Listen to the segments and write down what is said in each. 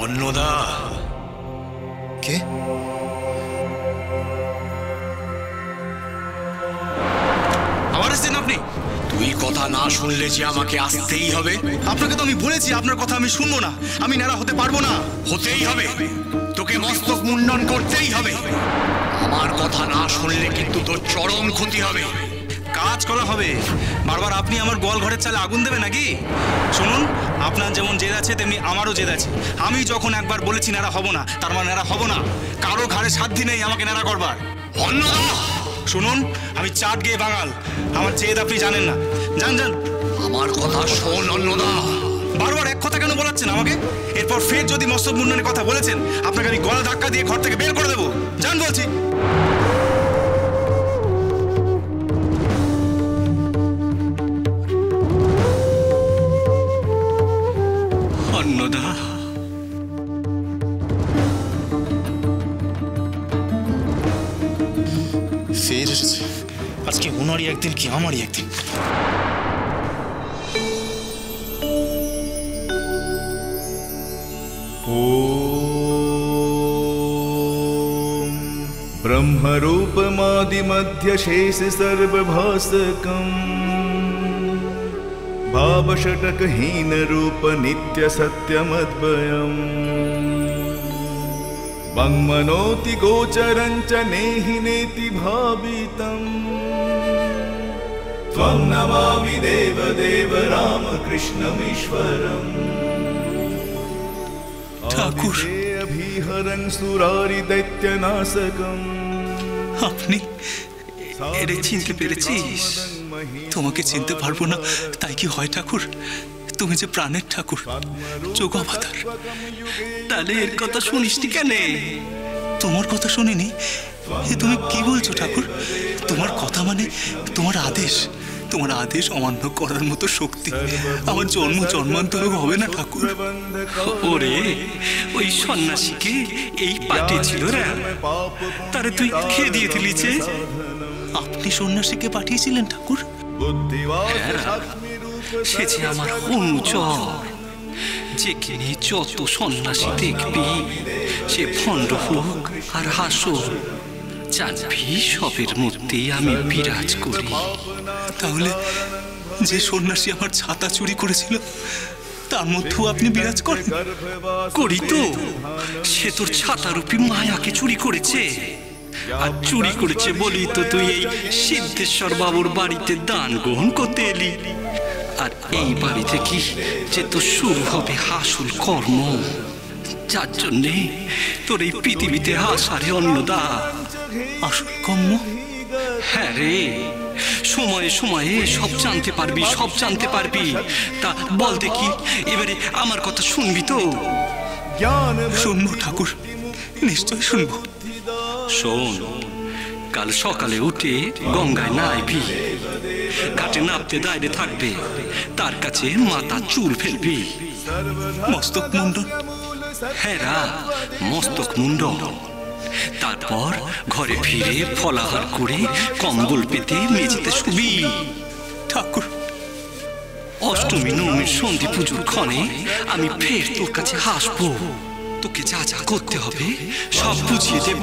অন্নদা কে? আবার এসেছেন আপনি? তুই কথা না শুনলে যে আমাকে আসতেই হবে। আপনাকে তো আমি বলেছি আপনার কথা আমি শুনবো না, আমি ন্যাড়া হতে পারবো না। হতেই হবে, তোকে মস্তক মুন্ডন করতেই হবে। আমার কথা না শুনলে কিন্তু তোর চরম ক্ষতি হবে। কাজ করা হবে। বারবার আপনি আমার গোয়াল ঘরের চালে আগুন দেবে নাকি? শুনুন, আপনার যেমন জেদ আছে তেমনি আমারও জেদ আছে। আমি যখন একবার বলেছি ন্যাড়া হব না, তার মানে ন্যাড়া হব না। কারো ঘাড়ে সাধ্য নেই আমাকে ন্যাড়া করবার। অন্নদা শুনুন, আমি চাট গিয়ে বাঙাল, আমার জেদ আপনি জানেন না। যান যান। আমার কথা শোন অন্নদা। বারবার এক কথা কেন বলাচ্ছেন আমাকে? এরপর ফের যদি মস্তক মুন্ডনের কথা বলেছেন, আপনাকে আমি গলা ধাক্কা দিয়ে ঘর থেকে বের করে দেবো। যান বলছি। অন্নদা ফের এসেছে। আজকে ওনারই একদিন কি আমারই একদিন। ओम ब्रह्मरूपमादिमध्यशेष सर्वभासकम् भावषटकहीन रूप नित्य सत्यमद्वयम् वाङ्मनोति गोचरं च नेहि नेति भावितम् त्वं नमामि देवदेव रामकृष्णमीश्वरम् ঠাকুর, अभिहरं सुरारि दैत्यनाशकम् আপনি এরে চিনতে পেরেছিস? তোমাকে চিনতে পারবো না তাই কি হয় ঠাকুর? তুমি যে প্রাণের ঠাকুর, যোগাবতার। তাহলে এর কথা শুনিসনি কেন? তোমার কথা শুনিনি? তুমি কি বলছো ঠাকুর? তোমার কথা মানে তোমার আদেশ। তোমার আদেশ অমান্য করার মতো শক্তি আমার জন্ম জন্মান্তরেও হবে না ঠাকুর। ওরে, ওই সন্ন্যাসীকে এই পাঠিয়েছিল রে, তারে তুই খেয়ে দিয়ে দিলিছে। আপনি সন্ন্যাসীকে পাঠিয়েছিলেন ঠাকুর? সে যে আমার অনুচর। যেখানে যত সন্ন্যাসী দেখবি সে ভণ্ড হোক আর হাসুর, জানবি সবের মধ্যেই আমি বিরাজ করি। তাহলে যে সন্ন্যাসী আমার ছাতা চুরি করেছিল তার মধ্যেও আপনি বিরাজ করেন? করি তো। সে তোর ছাতারূপী মায়াকে চুরি করেছে। আর চুরি করেছে বলি তো তুই এই সিদ্ধেশ্বর বাবুর বাড়িতে দান গ্রহণ করতে এলি। আর এই বাড়ি থেকে যে তোর শুরু হবে হাসুল কর্ম, যার জন্যে তোর এই পৃথিবীতে হাসারে অন্নদা। আসল কর্ম? হ্যাঁ রে, সময়ে সময়ে সব জানতে পারবি, সব জানতে পারবি। তা বল দেখি, এবারে আমার কথা শুনবি তো? শুনবো ঠাকুর, নিশ্চয় শুনবো। শোন, কাল সকালে উঠে গঙ্গায় নাইবি, ঘাটে নামতে দাঁড়িয়ে থাকবে, তার কাছে মাথা চুল ফেলবি। মস্তক মুন্ডন? হ্যাঁ রা, মস্তক মুন্ডন। তারপর ঘরে ফিরে ফলাহার করে কম্বল পেতে মেঝেতে শুবি। ঠাকুর, অষ্টমী নবমীর সন্ধি পুজোর ক্ষণে আমি ফের তোর কাছে হাসবো। তোকে যা যা করতে হবে সব বুঝিয়ে দেব।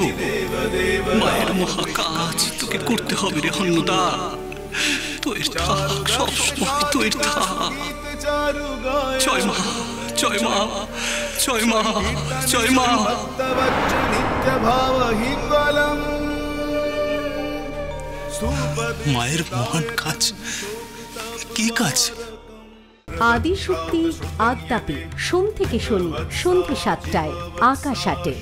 মায়ের মহাকাজ তোকে করতে হবে রে অন্নদা। তোর থাক, সবসময় তোর থাক। জয় মা, জয় মা, জয় মা, জয় মা। মায়ের মহান কাজ? কি কাজ? আদি শক্তি আদ্যাপি, সোম থেকে শনি সন্ধ্যে ৭টায়, আকাশ ৮-এ।